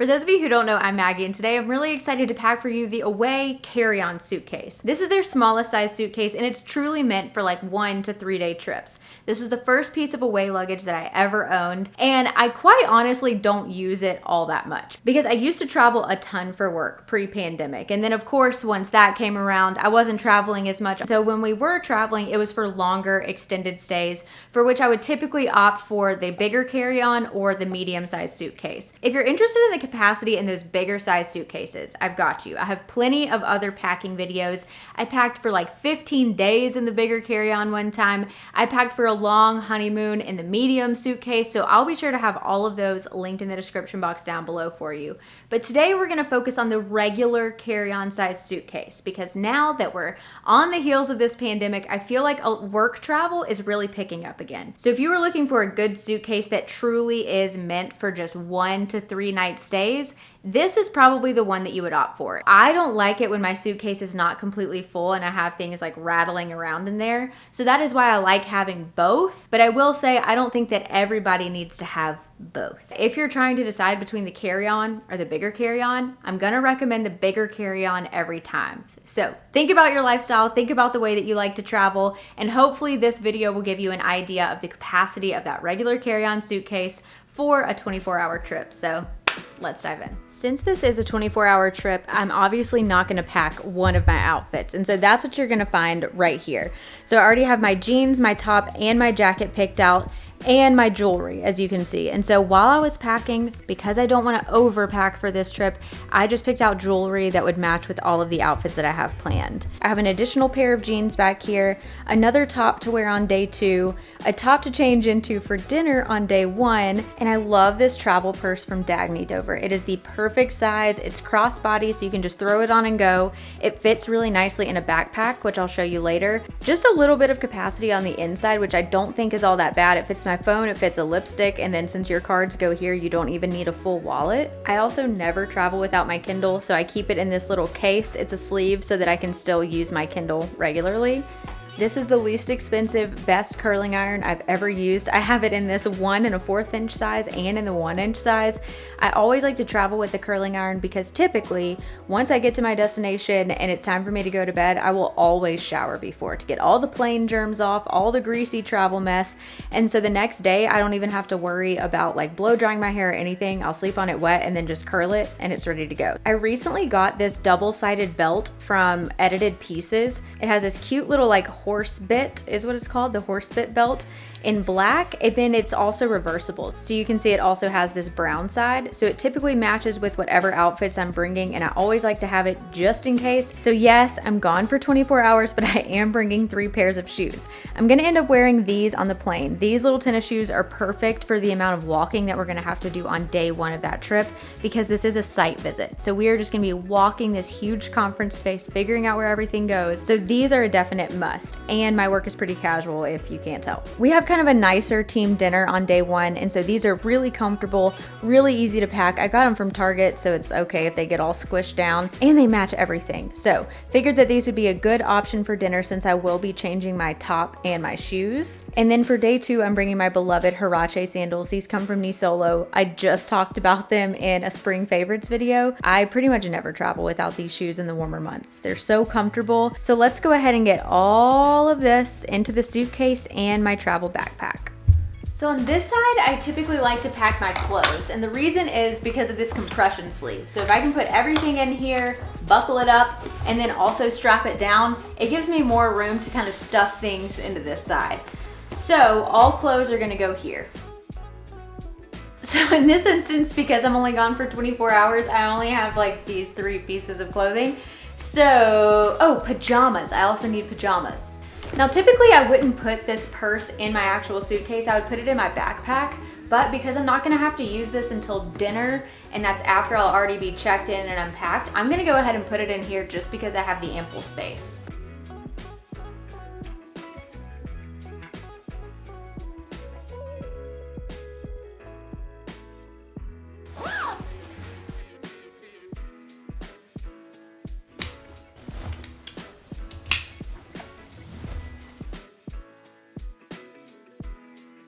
For those of you who don't know, I'm Maggie, and today I'm really excited to pack for you the Away carry-on suitcase. This is their smallest size suitcase, and it's truly meant for like 1 to 3 day trips. This was the first piece of Away luggage that I ever owned, and I quite honestly don't use it all that much because I used to travel a ton for work pre-pandemic. And then of course, once that came around, I wasn't traveling as much. So when we were traveling, it was for longer extended stays, for which I would typically opt for the bigger carry-on or the medium-sized suitcase. If you're interested in the capacity in those bigger size suitcases, I've got you. I have plenty of other packing videos. I packed for like 15 days in the bigger carry-on one time. I packed for a long honeymoon in the medium suitcase, so I'll be sure to have all of those linked in the description box down below for you. But today we're gonna focus on the regular carry-on size suitcase because now that we're on the heels of this pandemic, I feel like work travel is really picking up again. So if you were looking for a good suitcase that truly is meant for just 1 to 3 night stays, this is probably the one that you would opt for. I don't like it when my suitcase is not completely full and I have things like rattling around in there. So that is why I like having both. But I will say, I don't think that everybody needs to have both. If you're trying to decide between the carry-on or the bigger carry-on, I'm gonna recommend the bigger carry-on every time. So think about your lifestyle, think about the way that you like to travel, and hopefully this video will give you an idea of the capacity of that regular carry-on suitcase for a 24-hour trip. So let's dive in. Since this is a 24-hour trip, I'm obviously not gonna pack one of my outfits. And so that's what you're gonna find right here. So I already have my jeans, my top, and my jacket picked out, and my jewelry, as you can see. And so while I was packing, because I don't want to overpack for this trip, I just picked out jewelry that would match with all of the outfits that I have planned. I have an additional pair of jeans back here, another top to wear on day 2, a top to change into for dinner on day 1, and I love this travel purse from Dagne Dover. It is the perfect size. It's crossbody, so you can just throw it on and go. It fits really nicely in a backpack, which I'll show you later. Just a little bit of capacity on the inside, which I don't think is all that bad. It fits my phone, it fits a lipstick, and then since your cards go here, you don't even need a full wallet. I also never travel without my Kindle, so I keep it in this little case. It's a sleeve so that I can still use my Kindle regularly. This is the least expensive, best curling iron I've ever used. I have it in this 1 1/4 inch size and in the 1 inch size. I always like to travel with the curling iron because typically, once I get to my destination and it's time for me to go to bed, I will always shower before to get all the plane germs off, all the greasy travel mess. And so the next day, I don't even have to worry about like blow drying my hair or anything. I'll sleep on it wet and then just curl it and it's ready to go. I recently got this double-sided belt from Edited Pieces. It has this cute little like horse bit is what it's called, the horse bit belt in black, and then it's also reversible. So you can see it also has this brown side. So it typically matches with whatever outfits I'm bringing, and I always like to have it just in case. So yes, I'm gone for 24 hours, but I am bringing 3 pairs of shoes. I'm gonna end up wearing these on the plane. These little tennis shoes are perfect for the amount of walking that we're gonna have to do on day 1 of that trip because this is a site visit. So we are just gonna be walking this huge conference space, figuring out where everything goes. So these are a definite must. And my work is pretty casual if you can't tell. We have kind of a nicer team dinner on day 1, and so these are really comfortable, really easy to pack. I got them from Target, so it's okay if they get all squished down, and they match everything. So figured that these would be a good option for dinner since I will be changing my top and my shoes. And then for day 2, I'm bringing my beloved Huarache sandals. These come from Nisolo. I just talked about them in a spring favorites video. I pretty much never travel without these shoes in the warmer months. They're so comfortable. So let's go ahead and get all of this into the suitcase and my travel backpack. So on this side, I typically like to pack my clothes, and the reason is because of this compression sleeve. So if I can put everything in here, buckle it up, and then also strap it down, it gives me more room to kind of stuff things into this side. So all clothes are gonna go here. So in this instance, because I'm only gone for 24 hours, I only have like these 3 pieces of clothing. So, oh, pajamas. I also need pajamas. Now, typically I wouldn't put this purse in my actual suitcase. I would put it in my backpack, but because I'm not gonna have to use this until dinner, and that's after I'll already be checked in and unpacked, I'm gonna go ahead and put it in here just because I have the ample space.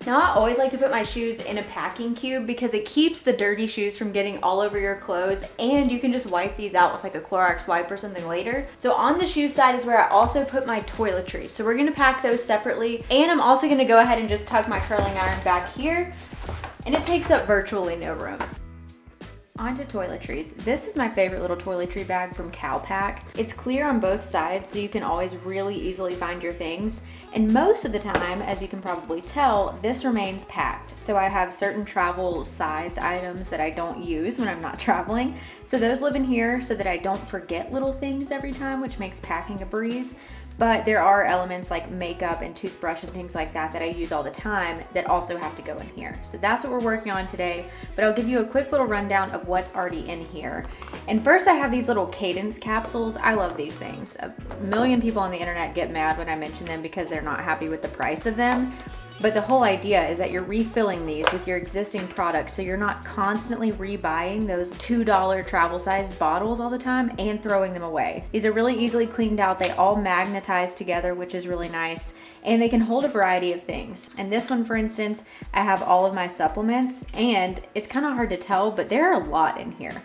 Now I always like to put my shoes in a packing cube because it keeps the dirty shoes from getting all over your clothes, and you can just wipe these out with like a Clorox wipe or something later. So on the shoe side is where I also put my toiletries. So we're gonna pack those separately, and I'm also gonna go ahead and just tuck my curling iron back here, and it takes up virtually no room. Onto toiletries. This is my favorite little toiletry bag from Calpak. It's clear on both sides, so you can always really easily find your things. And most of the time, as you can probably tell, this remains packed. So I have certain travel sized items that I don't use when I'm not traveling. So those live in here so that I don't forget little things every time, which makes packing a breeze. But there are elements like makeup and toothbrush and things like that that I use all the time that also have to go in here. So that's what we're working on today, but I'll give you a quick little rundown of what's already in here. And first I have these little Cadence capsules. I love these things. A million people on the internet get mad when I mention them because they're not happy with the price of them. But the whole idea is that you're refilling these with your existing product, so you're not constantly rebuying those $2 travel size bottles all the time and throwing them away. These are really easily cleaned out. They all magnetize together, which is really nice, and they can hold a variety of things. And this one, for instance, I have all of my supplements, and it's kind of hard to tell, but there are a lot in here.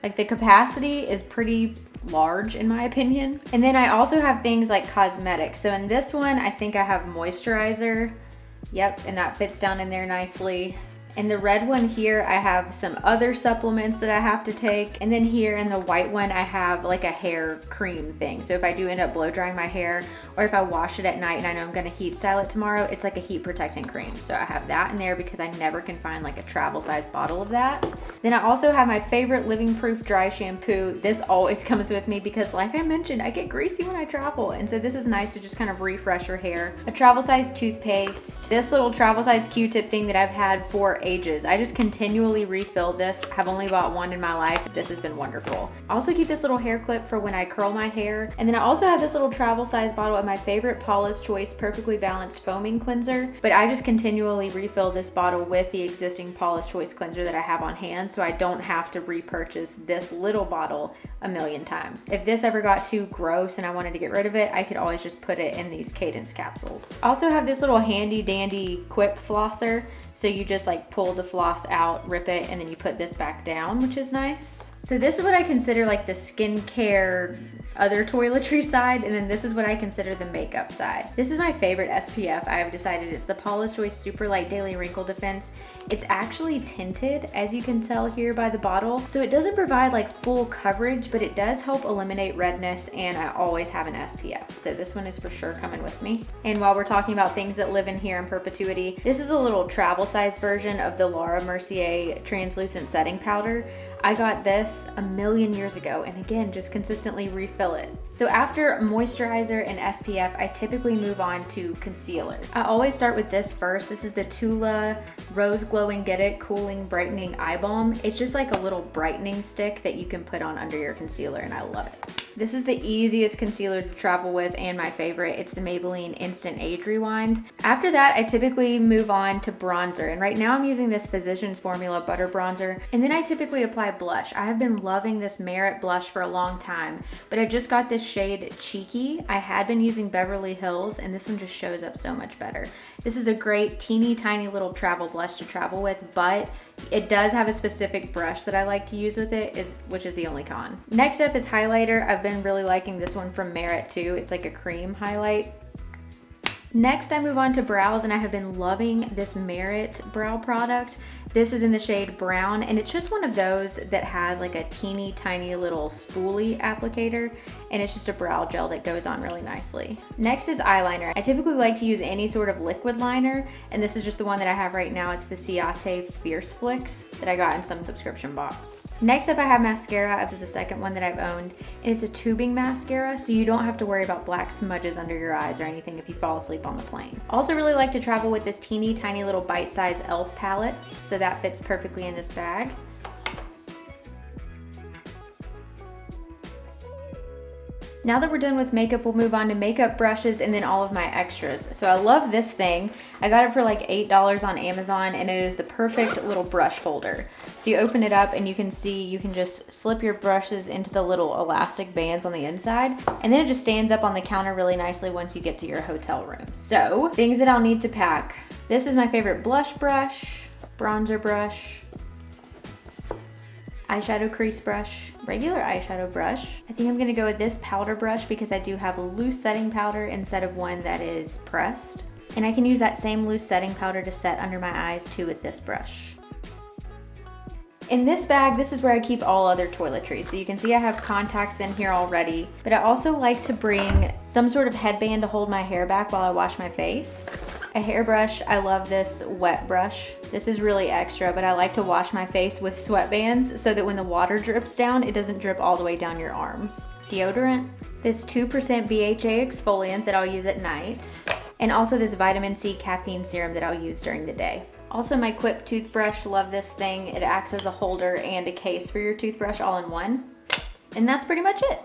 Like the capacity is pretty large in my opinion. And then I also have things like cosmetics. So in this one, I think I have moisturizer. Yep, and that fits down in there nicely. In the red one here, I have some other supplements that I have to take. And then here in the white one, I have like a hair cream thing. So if I do end up blow drying my hair, or if I wash it at night and I know I'm gonna heat style it tomorrow, it's like a heat protecting cream. So I have that in there because I never can find like a travel size bottle of that. Then I also have my favorite living proof dry shampoo. This always comes with me because like I mentioned, I get greasy when I travel. And so this is nice to just kind of refresh your hair. A travel size toothpaste. This little travel size Q-tip thing that I've had for ages. I just continually refill this. Have only bought one in my life. This has been wonderful. I also keep this little hair clip for when I curl my hair. And then I also have this little travel size bottle of my favorite Paula's Choice Perfectly Balanced Foaming Cleanser. But I just continually refill this bottle with the existing Paula's Choice cleanser that I have on hand, so I don't have to repurchase this little bottle a million times. If this ever got too gross and I wanted to get rid of it, I could always just put it in these Cadence capsules. I also have this little handy dandy Quip flosser. So you just like pull the floss out, rip it, and then you put this back down, which is nice. So this is what I consider like the skincare other toiletry side, and then this is what I consider the makeup side. This is my favorite SPF. I have decided it's the Paula's Choice Super Light Daily Wrinkle Defense. It's actually tinted, as you can tell here by the bottle. So it doesn't provide like full coverage, but it does help eliminate redness, and I always have an SPF. So this one is for sure coming with me. And while we're talking about things that live in here in perpetuity, this is a little travel size version of the Laura Mercier Translucent Setting Powder. I got this a million years ago, and again, just consistently refill it. So after moisturizer and SPF, I typically move on to concealer. I always start with this first. This is the Tula Rose Glow and Get It Cooling Brightening Eye Balm. It's just like a little brightening stick that you can put on under your concealer, and I love it. This is the easiest concealer to travel with and my favorite. It's the Maybelline Instant Age Rewind. After that, I typically move on to bronzer, and right now I'm using this Physicians Formula Butter Bronzer, and then I typically apply blush. I have been loving this Merit blush for a long time, but I just got this shade Cheeky. I had been using Beverly Hills, and this one just shows up so much better. This is a great teeny tiny little travel blush to travel with, but it does have a specific brush that I like to use with it, which is the only con. Next up is highlighter. I've been really liking this one from Merit too. It's like a cream highlight. Next, I move on to brows, and I have been loving this Merit brow product. This is in the shade Brown, and it's just one of those that has like a teeny tiny little spoolie applicator, and it's just a brow gel that goes on really nicely. Next is eyeliner. I typically like to use any sort of liquid liner, and this is just the one that I have right now. It's the Ciate Fierce Flicks that I got in some subscription box. Next up, I have mascara. This is the second one that I've owned, and it's a tubing mascara, so you don't have to worry about black smudges under your eyes or anything if you fall asleep on the plane. Also really like to travel with this teeny tiny little bite-sized e.l.f. palette, so that fits perfectly in this bag. Now that we're done with makeup, we'll move on to makeup brushes and then all of my extras. So I love this thing. I got it for like $8 on Amazon, and it is the perfect little brush holder. So you open it up and you can see, you can just slip your brushes into the little elastic bands on the inside, and then it just stands up on the counter really nicely once you get to your hotel room. So things that I'll need to pack. This is my favorite blush brush, bronzer brush, eyeshadow crease brush, regular eyeshadow brush. I think I'm gonna go with this powder brush because I do have a loose setting powder instead of one that is pressed. And I can use that same loose setting powder to set under my eyes too with this brush. In this bag, this is where I keep all other toiletries. So you can see I have contacts in here already, but I also like to bring some sort of headband to hold my hair back while I wash my face. A hairbrush, I love this wet brush. This is really extra, but I like to wash my face with sweatbands so that when the water drips down, it doesn't drip all the way down your arms. Deodorant, this 2% BHA exfoliant that I'll use at night, and also this vitamin C caffeine serum that I'll use during the day. Also my Quip toothbrush, love this thing. It acts as a holder and a case for your toothbrush all in one. And that's pretty much it.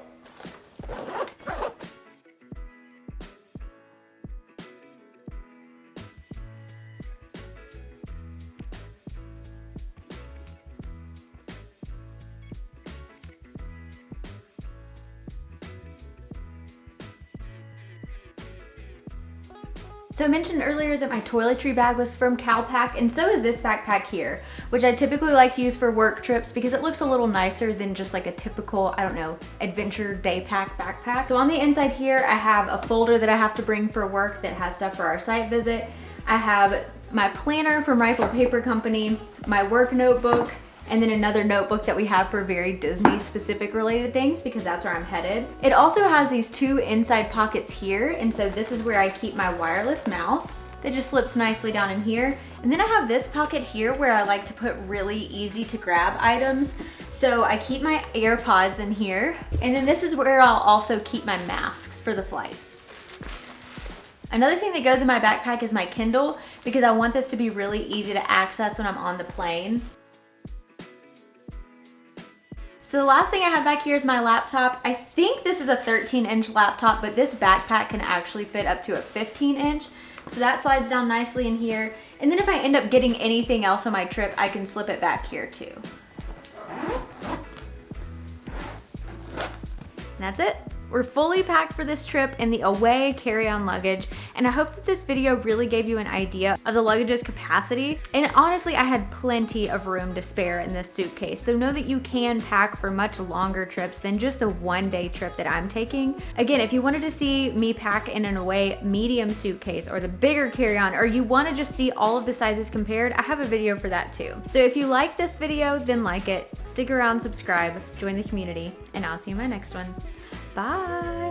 So I mentioned earlier that my toiletry bag was from Calpak, and so is this backpack here, which I typically like to use for work trips because it looks a little nicer than just like a typical, I don't know, adventure day pack backpack. So on the inside here, I have a folder that I have to bring for work that has stuff for our site visit. I have my planner from Rifle Paper Company, my work notebook, and then another notebook that we have for very Disney specific related things because that's where I'm headed. It also has these two inside pockets here, and so this is where I keep my wireless mouse that just slips nicely down in here. And then I have this pocket here where I like to put really easy to grab items. So I keep my AirPods in here, and then this is where I'll also keep my masks for the flights. Another thing that goes in my backpack is my Kindle because I want this to be really easy to access when I'm on the plane. So the last thing I have back here is my laptop. I think this is a 13-inch laptop, but this backpack can actually fit up to a 15-inch. So that slides down nicely in here. And then if I end up getting anything else on my trip, I can slip it back here too. And that's it. We're fully packed for this trip in the away carry-on luggage, and I hope that this video really gave you an idea of the luggage's capacity. And honestly, I had plenty of room to spare in this suitcase, so know that you can pack for much longer trips than just the one-day trip that I'm taking. Again, if you wanted to see me pack in an away medium suitcase or the bigger carry-on, or you want to just see all of the sizes compared, I have a video for that too. So if you liked this video, then like it, stick around, subscribe, join the community, and I'll see you in my next one. Bye.